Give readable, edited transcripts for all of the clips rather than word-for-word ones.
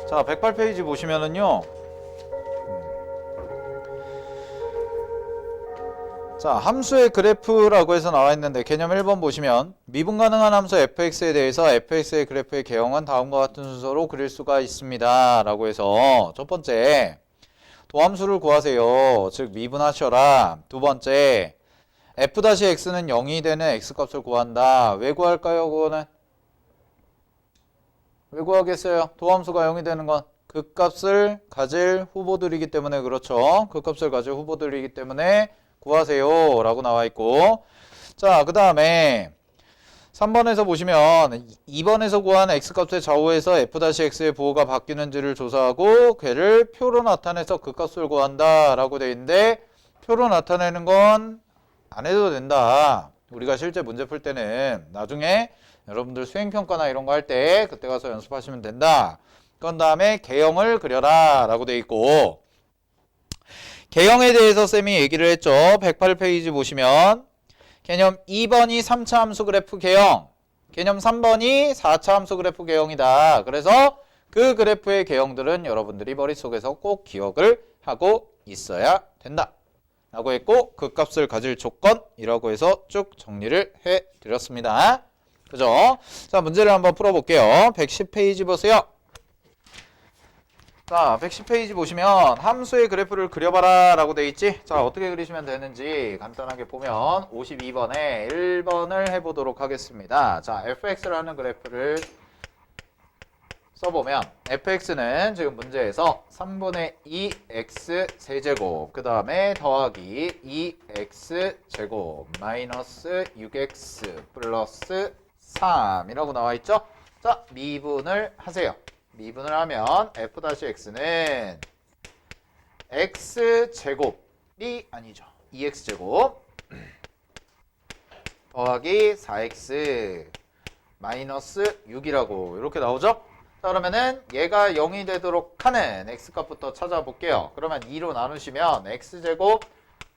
자, 108페이지 보시면은요. 자, 함수의 그래프라고 해서 나와 있는데 개념 1번 보시면 미분 가능한 함수 fx에 대해서 fx의 그래프의 개형은 다음과 같은 순서로 그릴 수가 있습니다. 라고 해서 첫 번째, 도함수를 구하세요. 즉 미분하셔라. 두 번째, f-x는 0이 되는 x값을 구한다. 왜 구할까요? 그거는 왜 구하겠어요? 도함수가 0이 되는 건 그 값을 가질 후보들이기 때문에. 그렇죠. 그 값을 가질 후보들이기 때문에 구하세요 라고 나와 있고, 자, 그 다음에 3번에서 보시면 2번에서 구한 x값의 좌우에서 f-x의 부호가 바뀌는지를 조사하고 걔를 표로 나타내서 그 값을 구한다 라고 되어 있는데, 표로 나타내는 건 안 해도 된다. 우리가 실제 문제 풀 때는 나중에 여러분들 수행평가나 이런 거 할 때 그때 가서 연습하시면 된다. 그런 다음에 개형을 그려라 라고 되어 있고, 개형에 대해서 쌤이 얘기를 했죠. 108페이지 보시면 개념 2번이 3차 함수 그래프 개형, 개념 3번이 4차 함수 그래프 개형이다. 그래서 그 그래프의 개형들은 여러분들이 머릿속에서 꼭 기억을 하고 있어야 된다 라고 했고, 그 값을 가질 조건이라고 해서 쭉 정리를 해드렸습니다. 그죠? 자, 문제를 한번 풀어볼게요. 110페이지 보세요. 자, 110페이지 보시면 함수의 그래프를 그려봐라 라고 돼 있지. 자, 어떻게 그리시면 되는지 간단하게 보면 52번에 1번을 해보도록 하겠습니다. 자, fx라는 그래프를 써보면 fx는 지금 문제에서 3분의 2x 세제곱, 그 다음에 더하기 2x 제곱 마이너스 6x 플러스 3이라고 나와 있죠. 자, 미분을 하세요. 미분을 하면 f-x는 x제곱이 아니죠. 2x제곱 더하기 4x 마이너스 6이라고 이렇게 나오죠. 자, 그러면은 얘가 0이 되도록 하는 x값부터 찾아볼게요. 그러면 2로 나누시면 x제곱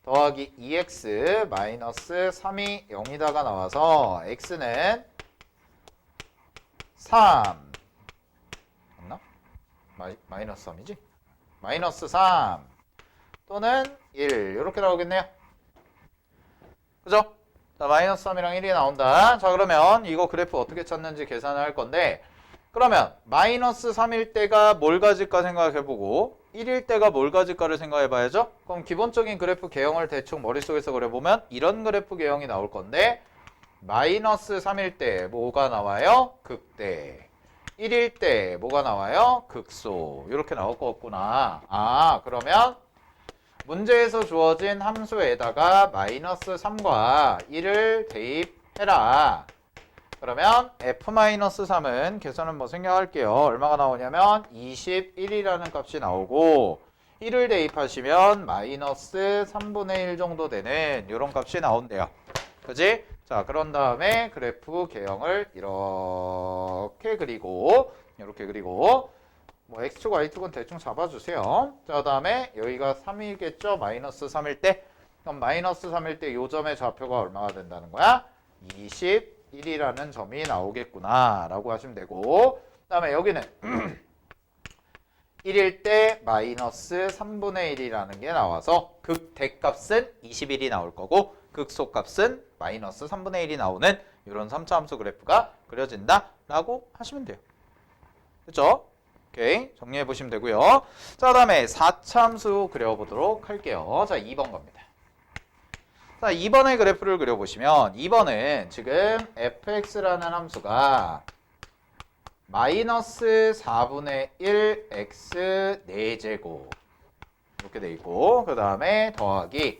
더하기 2x 마이너스 3이 0이다가 나와서 x는 3 마이너스 3이지? 마이너스 3 또는 1 이렇게 나오겠네요. 그죠? 자, 마이너스 3이랑 1이 나온다. 자, 그러면 이거 그래프 어떻게 찾는지 계산을 할 건데, 그러면 마이너스 3일 때가 뭘 가질까 생각해보고 1일 때가 뭘 가질까를 생각해봐야죠. 그럼 기본적인 그래프 개형을 대충 머릿속에서 그려보면 이런 그래프 개형이 나올 건데, 마이너스 3일 때 뭐가 나와요? 극대. 1일 때 뭐가 나와요? 극소. 이렇게 나올 거구나. 아, 그러면 문제에서 주어진 함수에다가 마이너스 3과 1을 대입해라. 그러면 f-3은 계산은 뭐 생략할게요. 얼마가 나오냐면 21이라는 값이 나오고, 1을 대입하시면 마이너스 3분의 1 정도 되는 이런 값이 나온대요. 그지? 자, 그런 다음에 그래프 개형을 이렇게 그리고, 이렇게 그리고, 뭐 x축, y축은 대충 잡아주세요. 자, 그 다음에 여기가 3이겠죠? 마이너스 3일 때. 그럼 마이너스 3일 때 요 점의 좌표가 얼마가 된다는 거야? 21이라는 점이 나오겠구나 라고 하시면 되고, 그 다음에 여기는 1일 때 마이너스 3분의 1이라는 게 나와서 극대값은 21이 나올 거고 극소값은 마이너스 3분의 1이 나오는 이런 3차 함수 그래프가 그려진다 라고 하시면 돼요. 그렇죠? 오케이, 정리해 보시면 되고요. 자, 그 다음에 4차 함수 그려보도록 할게요. 자, 2번 겁니다. 자, 2번의 그래프를 그려보시면 2번은 지금 fx라는 함수가 마이너스 4분의 1 x 4제곱 이렇게 돼 있고, 그 다음에 더하기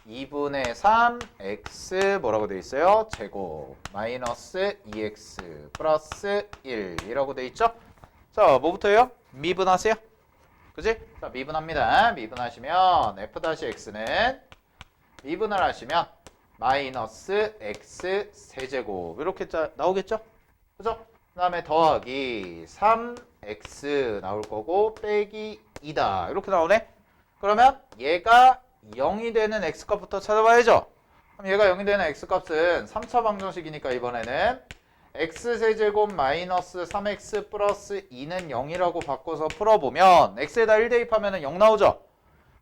2분의 3 x 뭐라고 돼 있어요? 제곱 마이너스 2x 플러스 1 이라고 돼 있죠? 자, 뭐부터요? 미분하세요. 그지? 자, 미분합니다. 미분하시면 f-x는 미분을 하시면 마이너스 x 세제곱 이렇게 나오겠죠? 그죠? 그 다음에 더하기 3x 나올 거고 빼기 2다 이렇게 나오네. 그러면 얘가 0이 되는 x값부터 찾아봐야죠. 그럼 얘가 0이 되는 x값은 3차 방정식이니까 이번에는 x세제곱 마이너스 3x 플러스 2는 0이라고 바꿔서 풀어보면 x에다 1 대입하면 0 나오죠?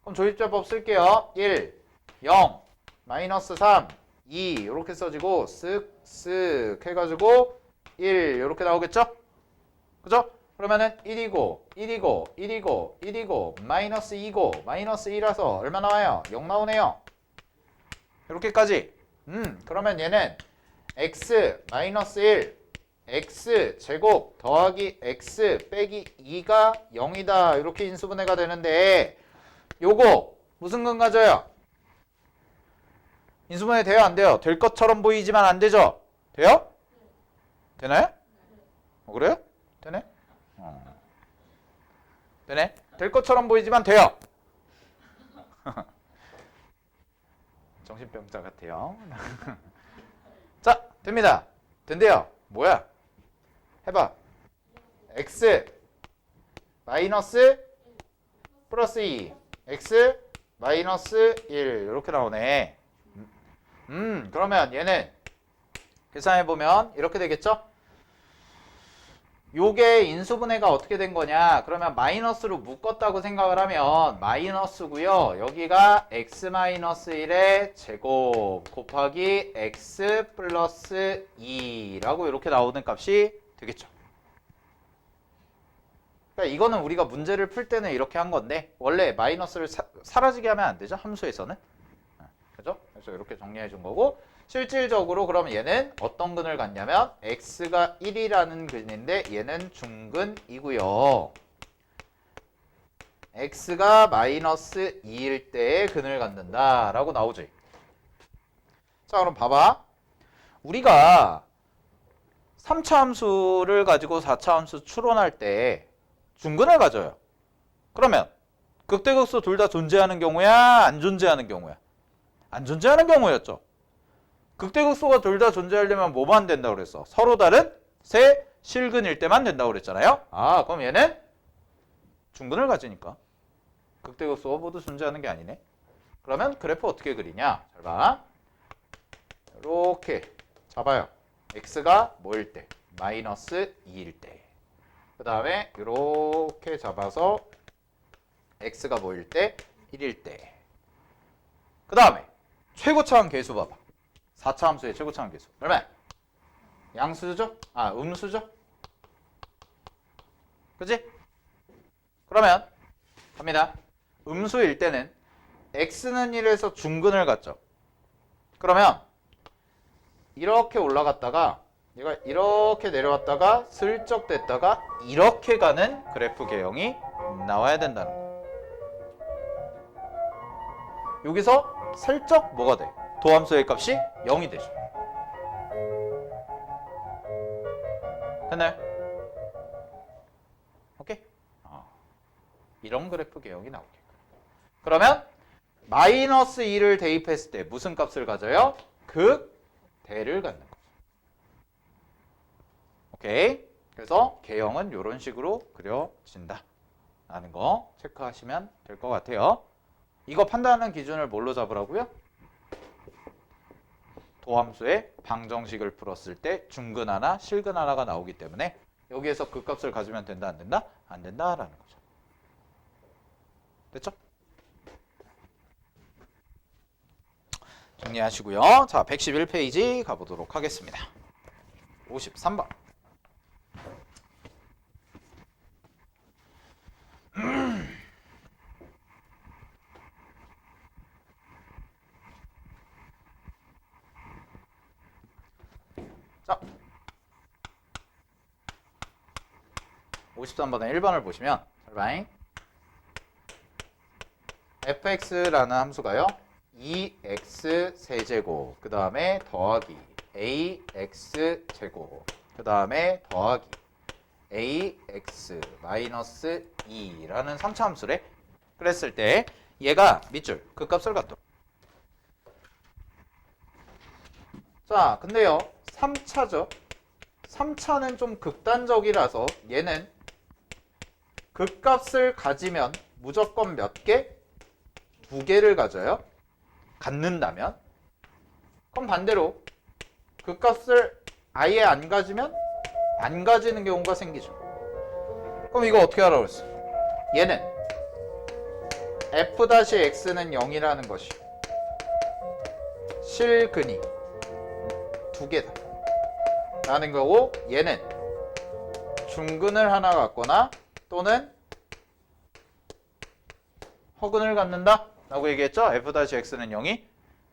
그럼 조립제법 쓸게요. 1, 0, 마이너스 3, 2 이렇게 써지고 쓱쓱 해가지고 1 이렇게 나오겠죠? 그죠? 그러면은 1이고 1이고 1이고 1이고 마이너스 2고 마이너스 2라서 얼마 나와요? 0 나오네요. 이렇게까지. 그러면 얘는 x 마이너스 1 x 제곱 더하기 x 빼기 2가 0이다. 이렇게 인수분해가 되는데 요거 무슨 근 가져요? 인수분해 돼요? 안 돼요? 될 것처럼 보이지만 안 되죠? 돼요? 되나요? 그래요? 되네? 되네? 될 것처럼 보이지만 돼요. 정신병자 같아요. 자, 됩니다. 된대요. 뭐야? 해봐. x 마이너스 플러스 2 x 마이너스 1 이렇게 나오네. 그러면 얘는 계산해보면 이렇게 되겠죠? 요게 인수분해가 어떻게 된 거냐? 그러면 마이너스로 묶었다고 생각을 하면 마이너스고요. 여기가 x-1의 제곱 곱하기 x 플러스 2라고 이렇게 나오는 값이 되겠죠. 그러니까 이거는 우리가 문제를 풀 때는 이렇게 한 건데 원래 마이너스를 사라지게 하면 안 되죠? 함수에서는. 그죠? 그래서 이렇게 정리해 준 거고 실질적으로 그럼 얘는 어떤 근을 갖냐면 x가 1이라는 근인데 얘는 중근이고요. x가 마이너스 2일 때의 근을 갖는다 라고 나오지. 자, 그럼 봐봐. 우리가 3차 함수를 가지고 4차 함수 추론할 때 중근을 가져요. 그러면 극대극소 둘 다 존재하는 경우야? 안 존재하는 경우야? 안 존재하는 경우였죠. 극대극소가 둘 다 존재하려면 뭐만 된다고 그랬어? 서로 다른 세 실근일 때만 된다고 그랬잖아요. 아, 그럼 얘는 중근을 가지니까 극대극소가 모두 존재하는 게 아니네. 그러면 그래프 어떻게 그리냐? 잘 봐. 이렇게 잡아요. x가 뭐일 때? 마이너스 2일 때. 그 다음에 이렇게 잡아서 x가 뭐일 때? 1일 때. 그 다음에 최고차항 계수 봐봐. 4차 함수의 최고차항 계수. 얼마야? 양수죠? 아, 음수죠? 그치? 그러면 갑니다. 음수일 때는 x는 1에서 중근을 갖죠. 그러면 이렇게 올라갔다가 얘가 이렇게 내려왔다가 슬쩍 됐다가 이렇게 가는 그래프 개형이 나와야 된다는 거. 여기서 슬쩍 뭐가 돼? 도함수의 값이 0이 되죠. 됐나요? 오케이? 이런 그래프 개형이 나오게. 그러면 마이너스 2를 대입했을 때 무슨 값을 가져요? 극대를 갖는 거죠. 오케이? 그래서 개형은 이런 식으로 그려진다 라는 거 체크하시면 될 것 같아요. 이거 판단하는 기준을 뭘로 잡으라고요? 도함수의 방정식을 풀었을 때 중근 하나, 실근 하나가 나오기 때문에 여기에서 그 값을 가지면 된다, 안 된다? 안 된다라는 거죠. 됐죠? 정리하시고요. 자, 111페이지 가보도록 하겠습니다. 53번. 자, 53번에 1번을 보시면 잘봐잉. fx라는 함수가요. 2x 세제곱 그 다음에 더하기 ax 제곱 그 다음에 더하기 ax 마이너스 2라는 3차 함수래. 그랬을 때 얘가 밑줄 그 값을 갖도록. 자, 근데요 3차죠. 3차는 좀 극단적이라서 얘는 극값을 가지면 무조건 몇 개? 2개를 가져요. 갖는다면. 그럼 반대로 극값을 아예 안 가지면 안 가지는 경우가 생기죠. 그럼 이거 어떻게 하라고 그랬어? 얘는 f-x는 0이라는 것이 실근이 두 개다 라는 거고, 얘는 중근을 하나 갖거나 또는 허근을 갖는다 라고 얘기했죠. f-x는 0이.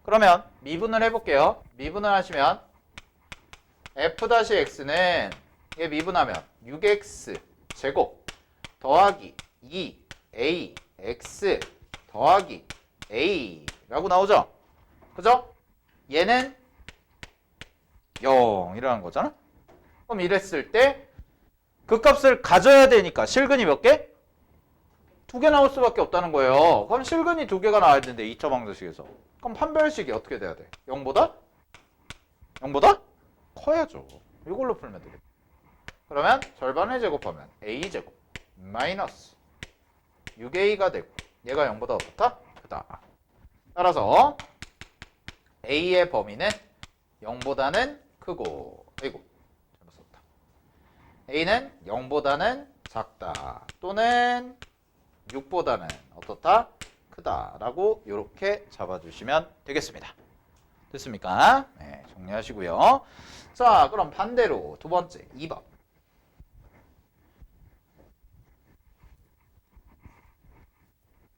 그러면 미분을 해볼게요. 미분을 하시면 f-x는 얘 미분하면 6x 제곱 더하기 2ax 더하기 a 라고 나오죠. 그죠? 얘는 0이라는 거잖아. 그럼 이랬을 때 그 값을 가져야 되니까 실근이 몇 개? 2개 나올 수밖에 없다는 거예요. 그럼 실근이 2개가 나와야 되는데 2차 방정식에서. 그럼 판별식이 어떻게 돼야 돼? 0보다? 0보다? 커야죠. 이걸로 풀면 되겠다. 그러면 절반을 제곱하면 a제곱 마이너스 6a가 되고, 얘가 0보다 어떻다? 크다. 따라서 a의 범위는 0보다는 크고, 아이고 잘못 썼다. a는 0보다는 작다 또는 6보다는 어떻다? 크다 라고 이렇게 잡아주시면 되겠습니다. 됐습니까? 네, 정리하시고요. 자, 그럼 반대로 두 번째 2번.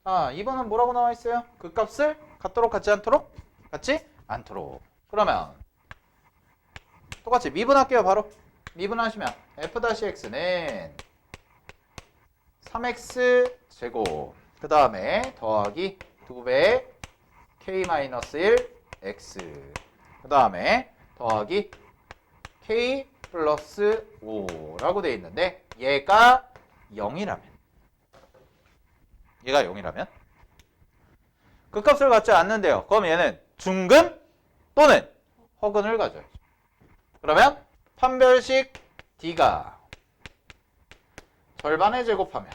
자, 2번은 뭐라고 나와 있어요? 그 값을 같도록 같지 않도록? 같지 않도록. 그러면 똑같이 미분할게요. 바로 미분하시면 f-x는 3x 제곱 그 다음에 더하기 2배 k-1 x 그 다음에 더하기 k 플러스 5라고 되어 있는데, 얘가 0이라면 그 값을 갖지 않는데요. 그럼 얘는 중근 또는 허근을 가져야죠. 그러면 판별식 d가 절반을 제곱하면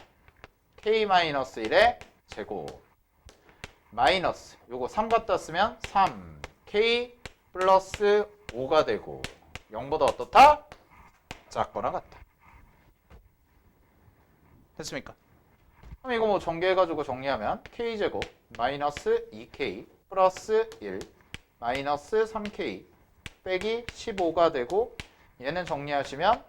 k-1의 제곱 마이너스 요거 3 갖다 쓰면 3k 플러스 5가 되고, 0보다 어떻다? 작거나 같다. 됐습니까? 그럼 이거 뭐 전개해가지고 정리하면 k제곱 마이너스 2k 플러스 1 마이너스 3k 빼기 15가 되고, 얘는 정리하시면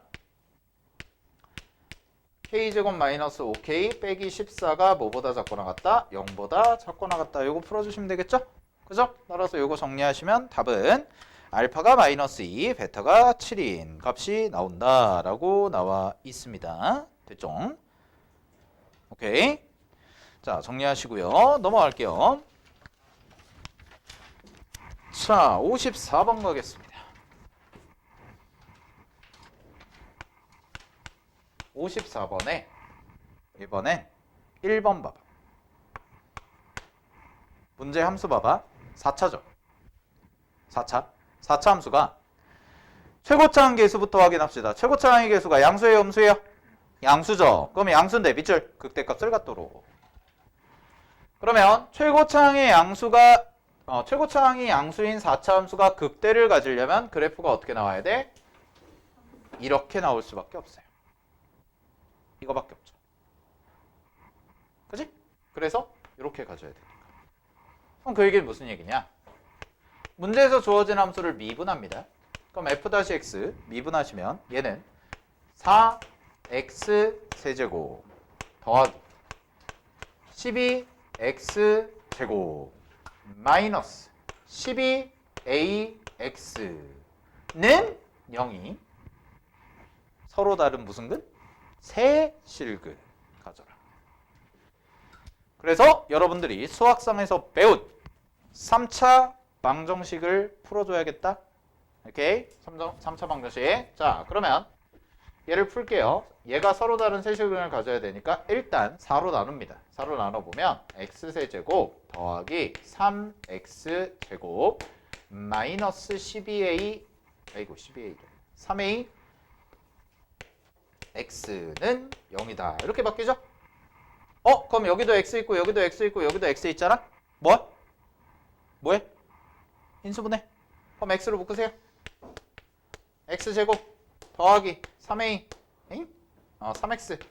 k제곱 마이너스 5k 빼기 14가 뭐보다 작거나 같다? 0보다 작거나 같다. 요거 풀어주시면 되겠죠? 그죠? 따라서 요거 정리하시면 답은 알파가 마이너스 2, 베타가 7인 값이 나온다 라고 나와 있습니다. 됐죠? 오케이. 자, 정리하시고요. 넘어갈게요. 자, 54번 가겠습니다. 54번에 이번엔 1번 봐봐. 문제 함수 봐봐. 4차죠. 4차 함수가 최고차항 계수부터 확인합시다. 최고차항의 계수가 양수예요, 음수예요? 양수죠. 그럼 양수인데 밑줄 극대값을 갖도록. 그러면 최고차항의 양수가 최고차항이 양수인 4차 함수가 극대를 가지려면 그래프가 어떻게 나와야 돼? 이렇게 나올 수밖에 없어요. 이거밖에 없죠. 그지? 그래서 이렇게 가져야 되니까. 그럼 그 얘기는 무슨 얘기냐? 문제에서 주어진 함수를 미분합니다. 그럼 f-x 미분하시면 얘는 4x 세제곱 더하기 12x 제곱 마이너스 12ax는 0이 서로 다른 무슨 근? 세실근 가져라. 그래서 여러분들이 수학상에서 배운 3차 방정식을 풀어줘야겠다. 오케이? 3차 방정식. 자, 그러면 얘를 풀게요. 얘가 서로 다른 세실근을 가져야 되니까 일단 4로 나눕니다. 4로 나눠보면 x세제곱 더하기 3x제곱 마이너스 12a 아이고 12a 3a x는 0이다. 이렇게 바뀌죠? 그럼 여기도 x 있고 여기도 x 있고 여기도 x 있잖아? 뭐해? 인수분해. 그럼 x로 묶으세요. x제곱 더하기 3a 3x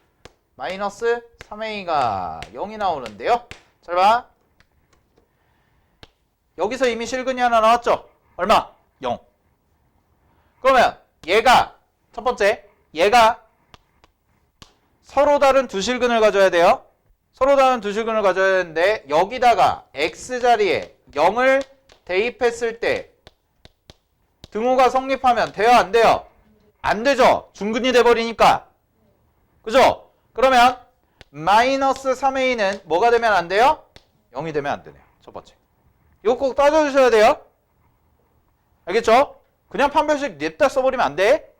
마이너스 3a가 0이 나오는데요. 잘 봐. 여기서 이미 실근이 하나 나왔죠? 얼마? 0. 그러면 얘가 첫 번째 얘가 서로 다른 두 실근을 가져야 돼요. 서로 다른 두 실근을 가져야 되는데 여기다가 x자리에 0을 대입했을 때 등호가 성립하면 돼요? 안 돼요? 안 되죠. 중근이 돼버리니까. 그죠? 그러면 마이너스 3a는 뭐가 되면 안 돼요? 0이 되면 안 되네요. 첫 번째. 이거 꼭 따져주셔야 돼요. 알겠죠? 그냥 판별식 냅다 써버리면 안 돼.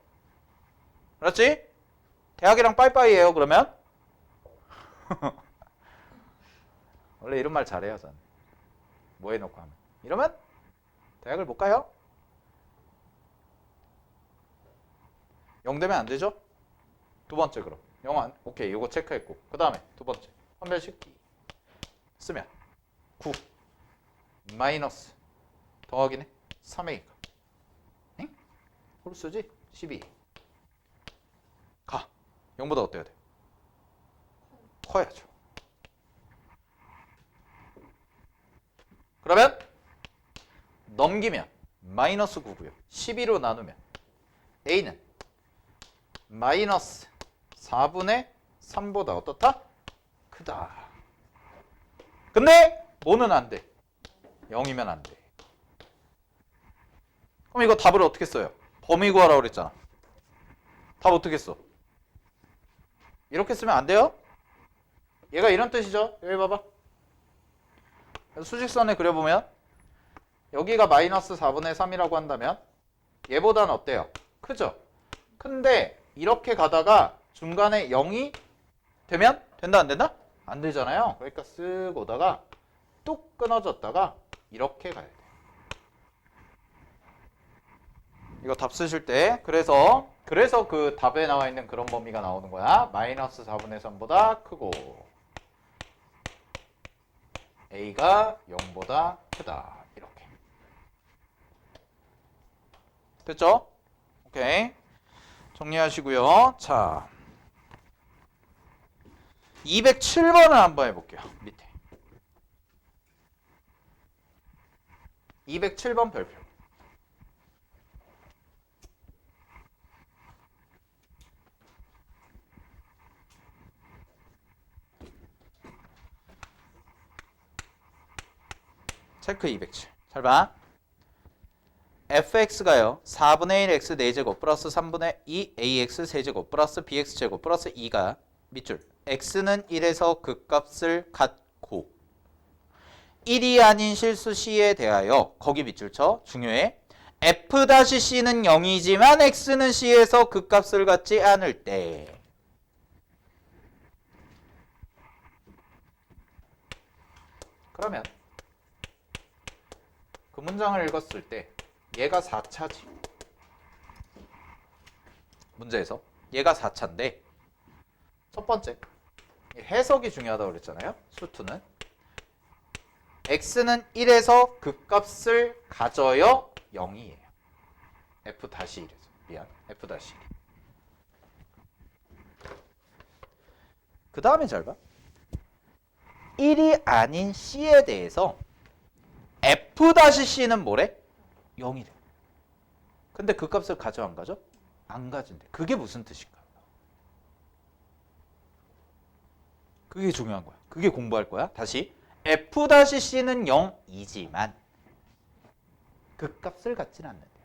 그렇지? 대학이랑 빠이빠이예요. 그러면 원래 이런 말 잘해요. 저는. 뭐 해놓고 하면. 이러면 대학을 못 가요. 0 되면 안 되죠? 두 번째 그럼. 0 안, 오케이. 이거 체크했고. 그 다음에 두 번째. 판별식 쓰면 9 마이너스 더하기네 3a가 응? 홀수지? 12 가. 0보다 어때야 돼? 커야죠. 그러면 넘기면 마이너스 9고요. 12로 나누면 a는 마이너스 4분의 3보다 어떻다? 크다. 근데 뭐는 안 돼? 0이면 안 돼. 그럼 이거 답을 어떻게 써요? 범위 구하라고 그랬잖아. 답 어떻게 써? 이렇게 쓰면 안 돼요? 얘가 이런 뜻이죠. 여기 봐봐. 수직선을 그려보면 여기가 마이너스 4분의 3이라고 한다면 얘보다는 어때요? 크죠? 근데 이렇게 가다가 중간에 0이 되면 된다 안 된다? 안 되잖아요. 그러니까 쓱 오다가 뚝 끊어졌다가 이렇게 가야 돼요. 이거 답 쓰실 때 그래서 그 답에 나와 있는 그런 범위가 나오는 거야. 마이너스 4분의 3보다 크고 a가 0보다 크다. 이렇게. 됐죠? 오케이. 정리하시고요. 자, 207번을 한번 해볼게요. 밑에 207번 별표. 체크 207. 잘 봐. fx가요. 4분의 1 x 4제곱 플러스 3분의 2 ax 세제곱 플러스 bx제곱 플러스 2가 밑줄. x는 1에서 극값을 갖고 1이 아닌 실수 c에 대하여 거기 밑줄 쳐. 중요해. f-c는 0이지만 x는 c에서 극값을 갖지 않을 때 그러면 그 문장을 읽었을 때 얘가 4차지. 문제에서 얘가 4차인데 첫 번째 해석이 중요하다고 그랬잖아요. 수투는 x는 1에서 극값을 가져요. 0이에요. f-1에서. 미안. f-1. 그 다음에 잘 봐. 1이 아닌 c에 대해서 f-c는 뭐래? 0이래. 근데 그 값을 가져 안 가져? 안 가진대. 그게 무슨 뜻인가? 그게 중요한 거야. 그게 공부할 거야. 다시 f-c는 0이지만 그 값을 갖진 않는데요.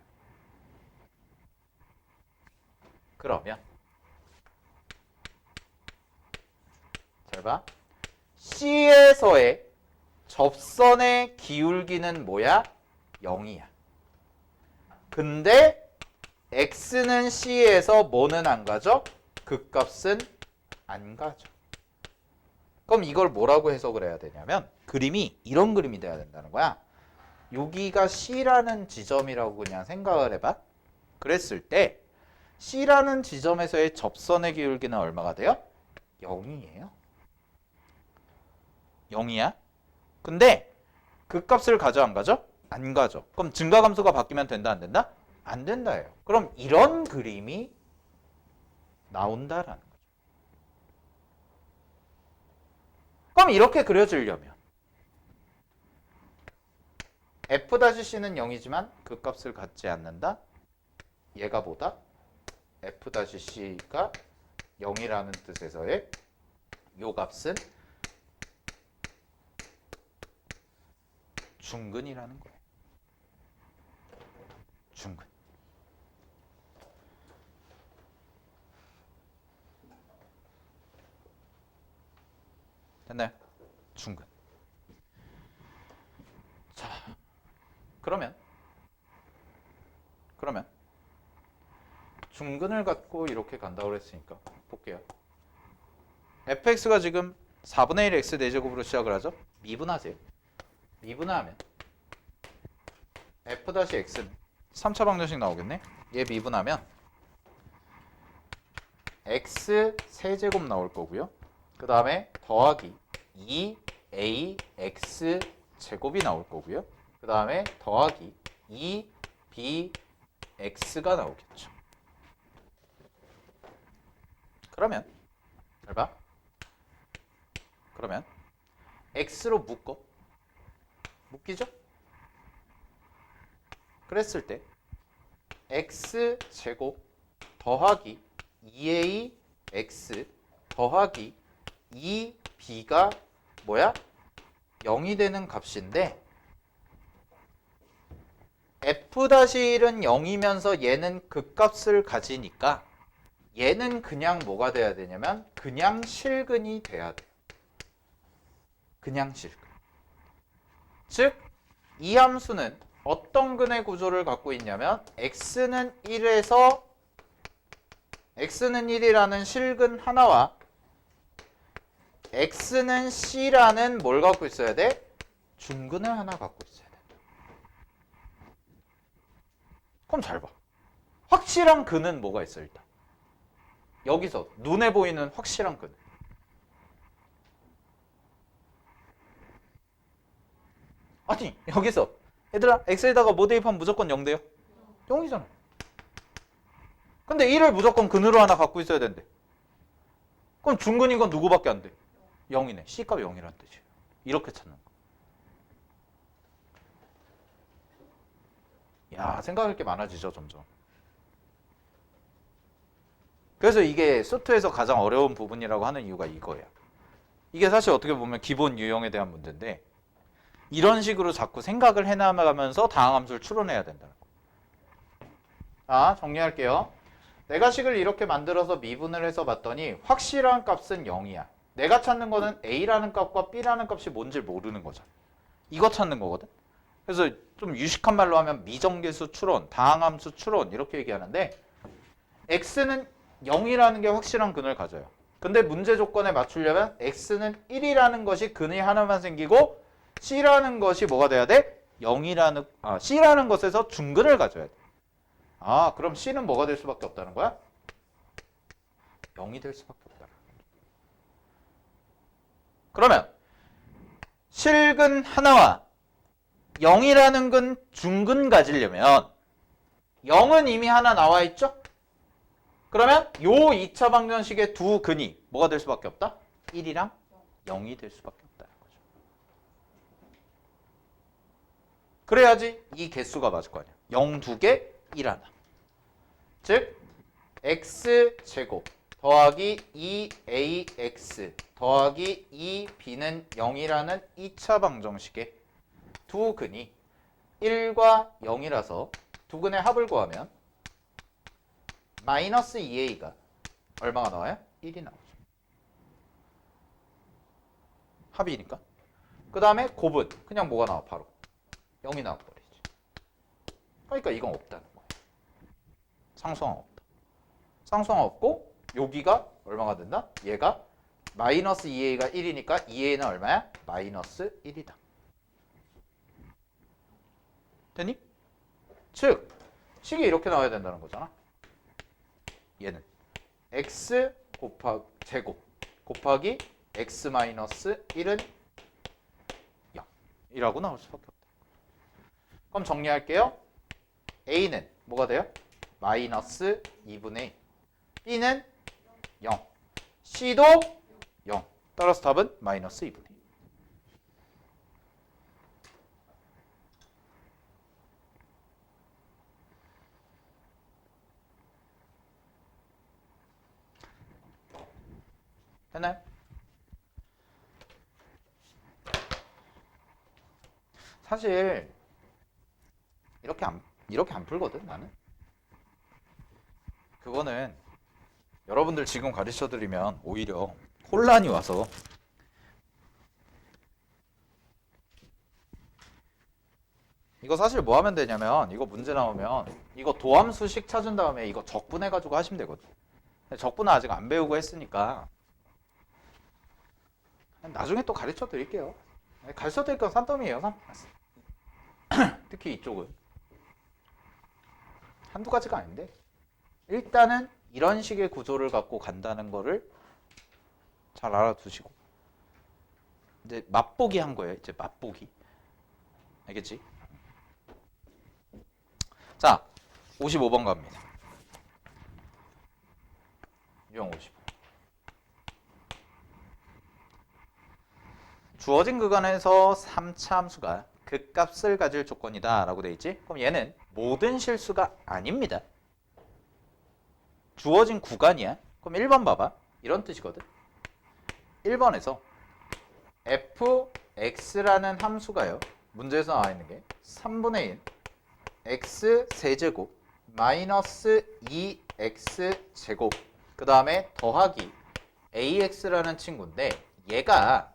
그러면 잘 봐. C에서의 접선의 기울기는 뭐야? 0이야. 근데 X는 C에서 뭐는 안 가져? 그 값은 안 가져. 그럼 이걸 뭐라고 해석을 해야 되냐면 그림이 이런 그림이 돼야 된다는 거야. 여기가 C라는 지점이라고 그냥 생각을 해봐. 그랬을 때 C라는 지점에서의 접선의 기울기는 얼마가 돼요? 0이에요. 0이야. 근데 그 값을 가져 안 가져? 안 가져. 그럼 증가함수가 바뀌면 된다 안 된다? 안 된다예요. 그럼 이런 그림이 나온다라는 거죠. 그럼 이렇게 그려지려면 F'C는 0이지만 그 값을 갖지 않는다. 얘가 뭐다? F'C가 0이라는 뜻에서의 요 값은 중근이라는 거예요. 중근. 됐나요? 중근. 자, 그러면 중근을 갖고 이렇게 간다고 그랬으니까 볼게요. fx가 지금 4분의 1 x 4제곱으로 시작을 하죠. 미분하세요. 미분하면 f-x는 3차 방정식 나오겠네. 얘 미분하면 x 세제곱 나올 거고요. 그 다음에 더하기 2ax 제곱이 나올 거고요. 그 다음에 더하기 2bx가 나오겠죠. 그러면 잘 봐. 그러면 x로 묶이죠? 그랬을 때 x 제곱 더하기 2ax 더하기 2b가 뭐야? 0이 되는 값인데 f-1은 0이면서 얘는 그 값을 가지니까 얘는 그냥 뭐가 돼야 되냐면 그냥 실근이 돼야 돼요. 그냥 실근. 즉, 이 함수는 어떤 근의 구조를 갖고 있냐면 x는 1이라는 실근 하나와 x는 c라는 뭘 갖고 있어야 돼? 중근을 하나 갖고 있어야 돼. 그럼 잘 봐. 확실한 근은 뭐가 있어 일단. 여기서 눈에 보이는 확실한 근. 아니 여기서 얘들아 x에다가 뭐 대입하면 무조건 0 돼요? 0이잖아. 근데 1을 무조건 근으로 하나 갖고 있어야 된대. 그럼 중근인 건 누구밖에 안 돼? 0이네. C값이 0이라는 뜻이에요. 이렇게 찾는 거. 야, 생각할 게 많아지죠, 점점. 그래서 이게 수투에서 가장 어려운 부분이라고 하는 이유가 이거예요. 이게 사실 어떻게 보면 기본 유형에 대한 문제인데 이런 식으로 자꾸 생각을 해나가면서 다항함수를 추론해야 된다는 거. 자, 정리할게요. 내가 식을 이렇게 만들어서 미분을 해서 봤더니 확실한 값은 0이야. 내가 찾는 거는 A라는 값과 B라는 값이 뭔지 모르는 거잖아. 이거 찾는 거거든. 그래서 좀 유식한 말로 하면 미정계수 추론, 다항함수 추론 이렇게 얘기하는데 X는 0이라는 게 확실한 근을 가져요. 근데 문제 조건에 맞추려면 X는 1이라는 것이 근이 하나만 생기고 C라는 것이 뭐가 돼야 돼? C라는 것에서 중근을 가져야 돼. 아, 그럼 C는 뭐가 될 수밖에 없다는 거야? 0이 될 수밖에 없다는 거야. 그러면 실근 하나와 0이라는 근 중근 가지려면 0은 이미 하나 나와 있죠? 그러면 요 2차 방정식의 두 근이 뭐가 될 수밖에 없다? 1이랑 0이 될 수밖에 없다는 거죠. 그래야지 이 개수가 맞을 거 아니야. 0 2개, 1 하나. 즉 x제곱 더하기 2ax 더하기 2b는 0이라는 2차 방정식의 두 근이 1과 0이라서 두 근의 합을 구하면 마이너스 2a가 얼마가 나와요? 1이 나오죠. 합이니까. 그 다음에 곱은 그냥 뭐가 나와? 바로 0이 나와버리지. 그러니까 이건 없다는 거예요. 상수항 없다. 상수항 없고 여기가 얼마가 된다? 얘가 마이너스 2a가 1이니까 2a는 얼마야? 마이너스 1이다. 됐니? 즉 식이 이렇게 나와야 된다는 거잖아. 얘는 x 제곱 곱하기 x 마이너스 1은 0이라고 나올 수밖에 없다. 그럼 정리할게요. a는 뭐가 돼요? 마이너스 2분의 1. B는 0. C도 0. 따라서 답은 마이너스 2분의 1. 됐나요? 사실 이렇게 안 풀거든 나는. 그거는 여러분들 지금 가르쳐 드리면 오히려 혼란이 와서 이거 사실 뭐 하면 되냐면 이거 문제 나오면 이거 도함수식 찾은 다음에 이거 적분해 가지고 하시면 되거든. 적분은 아직 안 배우고 했으니까 나중에 또 가르쳐 드릴게요. 가르쳐 드릴 건 산더미예요. 특히 이쪽은 한두 가지가 아닌데 일단은 이런 식의 구조를 갖고 간다는 거를 잘 알아두시고 이제 맛보기 한 거예요. 이제 맛보기. 알겠지? 자, 55번 갑니다. 유형 55. 주어진 구간에서 3차 함수가 극값을 가질 조건이다 라고 돼 있지? 그럼 얘는 모든 실수가 아닙니다. 주어진 구간이야. 그럼 1번 봐봐. 이런 뜻이거든. 1번에서 fx라는 함수가요. 문제에서 나와 있는 게 3분의 1 x 세제곱 마이너스 2x 제곱 그 다음에 더하기 ax라는 친구인데 얘가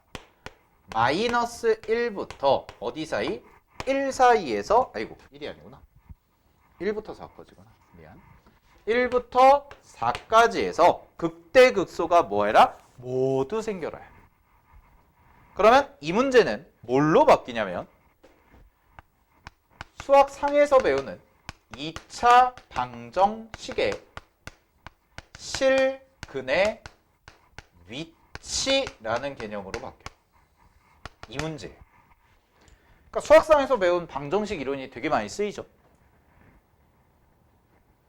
마이너스 1부터 어디 사이? 1 사이에서 아이고 1이 아니구나. 1부터 4까지구나. 미안. 1부터 4까지에서 극대극소가 뭐해라? 모두 생겨라. 그러면 이 문제는 뭘로 바뀌냐면 수학상에서 배우는 2차 방정식의 실근의 위치라는 개념으로 바뀌어요. 이 문제. 그러니까 수학상에서 배운 방정식 이론이 되게 많이 쓰이죠.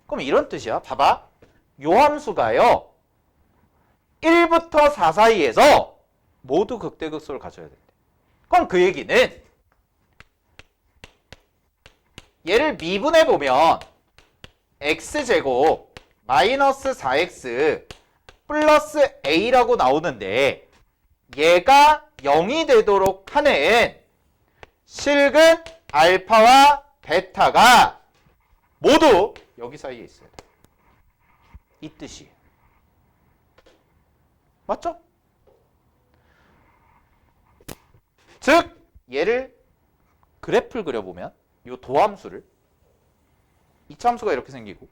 그럼 이런 뜻이야. 봐봐. 요 함수가요. 1부터 4 사이에서 모두 극대극소를 가져야 된대. 그럼 그 얘기는 얘를 미분해 보면 x제곱 마이너스 4x 플러스 a라고 나오는데 얘가 0이 되도록 하는 실근 알파와 베타가 모두 여기 사이에 있어야 돼. 이 뜻이에요. 맞죠? 즉 얘를 그래프를 그려보면 이 도함수를 이차함수가 이렇게 생기고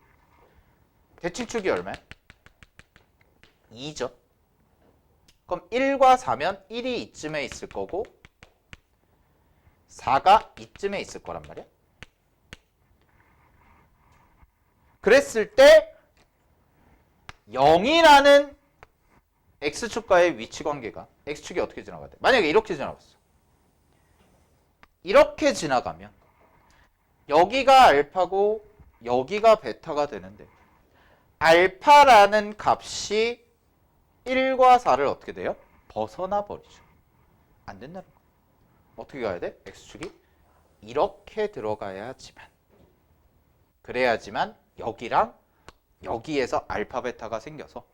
대칭축이 얼마야? 2죠. 그럼 1과 4면 1이 이쯤에 있을 거고 4가 이쯤에 있을 거란 말이야. 그랬을 때 0이라는 x축과의 위치관계가 x축이 어떻게 지나가야 돼? 만약에 이렇게 지나갔어. 이렇게 지나가면 여기가 알파고 여기가 베타가 되는데 알파라는 값이 1과 4를 어떻게 돼요? 벗어나 버리죠. 안 된다는 거. 어떻게 가야 돼? x축이 이렇게 들어가야지만 그래야지만 여기랑 여기에서 알파 베타가 생겨서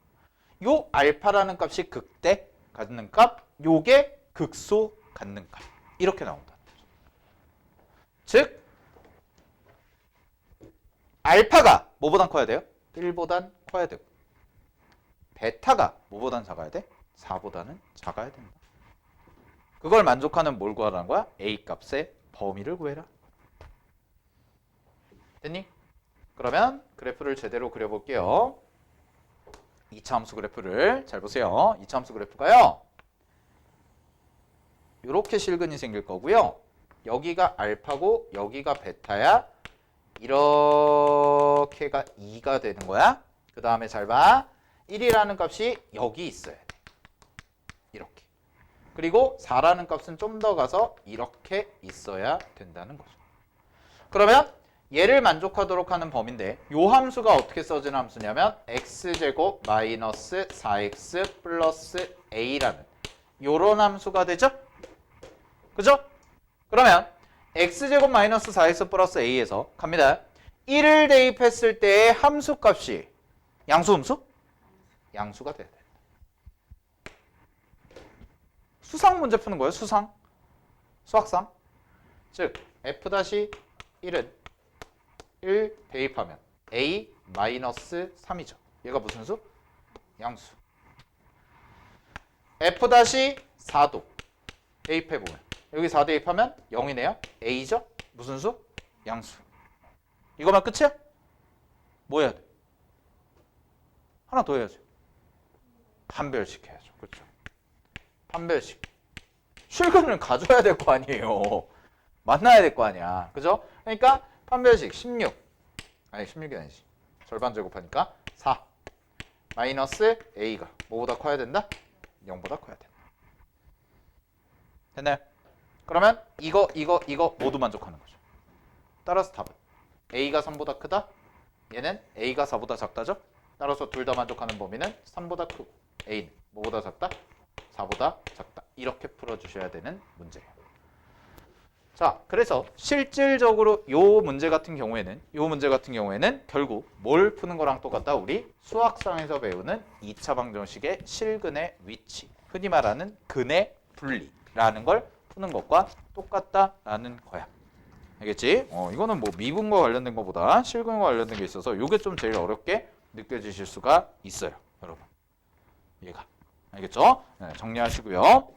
요 알파라는 값이 극대 갖는 값, 요게 극소 갖는 값 이렇게 나온다는 거죠. 즉 알파가 뭐보단 커야 돼요? 1보단 커야 되고 베타가 뭐보단 작아야 돼? 4보다는 작아야 된다. 그걸 만족하는 뭘 구하라는 거야? A 값의 범위를 구해라. 됐니? 그러면 그래프를 제대로 그려볼게요. 2차 함수 그래프를 잘 보세요. 2차 함수 그래프가요. 이렇게 실근이 생길 거고요. 여기가 알파고 여기가 베타야. 이렇게가 2가 되는 거야. 그 다음에 잘 봐. 1이라는 값이 여기 있어야 돼. 이렇게. 그리고 4라는 값은 좀 더 가서 이렇게 있어야 된다는 거죠. 그러면 얘를 만족하도록 하는 범위인데 요 함수가 어떻게 써지는 함수냐면 x제곱 마이너스 4x 플러스 a라는 요런 함수가 되죠? 그죠? 그러면 x제곱 마이너스 4x 플러스 a에서 갑니다. 1을 대입했을 때의 함수 값이 양수음수? 양수가 돼야 돼. 수상 문제 푸는 거예요. 수상. 수학상. 즉 f-1은 1 대입하면 a 마이너스 3이죠. 얘가 무슨 수? 양수. f-4도 대입해보면 여기 4 대입하면 0이네요. a죠? 무슨 수? 양수. 이거만 끝이야? 뭐 해야 돼? 하나 더 해야죠. 판별식 해야죠. 그렇죠? 판별식. 실근을 가져야 될 거 아니에요. 만나야 될 거 아니야. 그죠? 그러니까 판별식 16. 아니 16이 아니지. 절반 제곱하니까 4. 마이너스 a가 뭐보다 커야 된다? 0보다 커야 된다. 됐나요? 그러면 이거 모두 만족하는 거죠. 따라서 답은 a가 3보다 크다. 얘는 a가 4보다 작다죠. 따라서 둘 다 만족하는 범위는 3보다 크고 a는 뭐보다 작다? 4보다 작다. 이렇게 풀어주셔야 되는 문제예요. 자, 그래서 실질적으로 요 문제 같은 경우에는 결국 뭘 푸는 거랑 똑같다? 우리 수학상에서 배우는 2차 방정식의 실근의 위치, 흔히 말하는 근의 분리라는 걸 푸는 것과 똑같다라는 거야. 알겠지? 이거는 뭐 미분과 관련된 것보다 실근과 관련된 게 있어서 이게 좀 제일 어렵게 느껴지실 수가 있어요, 여러분. 얘가. 알겠죠? 네, 정리하시고요.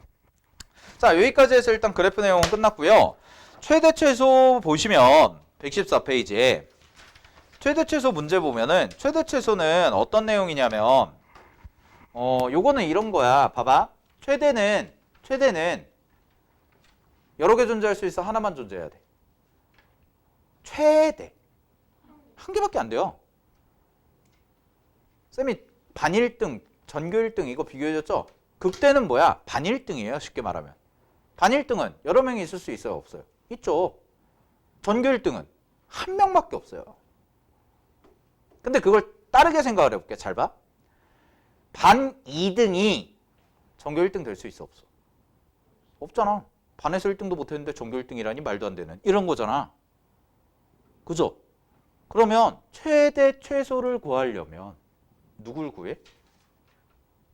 자, 여기까지 해서 일단 그래프 내용은 끝났고요. 최대 최소 보시면 114페이지에 최대 최소 문제 보면은 최대 최소는 어떤 내용이냐면 요거는 이런 거야. 봐봐. 최대는 여러 개 존재할 수 있어. 하나만 존재해야 돼. 최대. 한 개밖에 안 돼요. 쌤이 반 1등, 전교 1등 이거 비교해줬죠? 극대는 뭐야? 반 1등이에요. 쉽게 말하면. 반 1등은 여러 명이 있을 수 있어요? 없어요? 있죠. 전교 1등은 한 명밖에 없어요. 근데 그걸 다르게 생각을 해볼게. 잘 봐. 반 2등이 전교 1등 될 수 있어? 없어? 없잖아. 반에서 1등도 못했는데 전교 1등이라니 말도 안 되는 이런 거잖아. 그죠? 그러면 최대 최소를 구하려면 누굴 구해?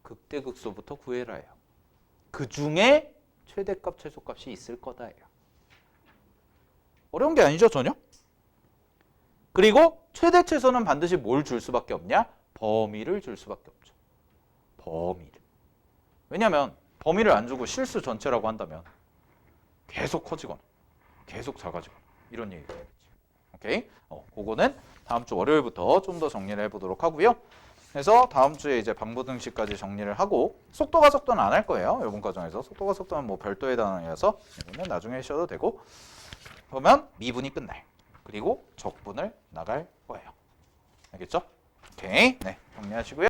극대극소부터 구해라 해요. 그 중에 최대값 최소값이 있을 거다 해요. 어려운 게 아니죠 전혀? 그리고 최대 최소는 반드시 뭘 줄 수밖에 없냐? 범위를 줄 수밖에 없죠. 범위를. 왜냐하면 범위를 안 주고 실수 전체라고 한다면 계속 커지거나 계속 작아지거나 이런 얘기가 되겠지. 오케이? 그거는 다음 주 월요일부터 좀 더 정리를 해보도록 하고요. 그래서 다음 주에 이제 방부등식까지 정리를 하고 속도가 속도는 안 할 거예요. 이번 과정에서 속도가 속도는 뭐 별도의 단어여서 이거는 나중에 하셔도 되고 그러면 미분이 끝나요. 그리고 적분을 나갈 거예요. 알겠죠? 오케이. 네, 정리하시고요.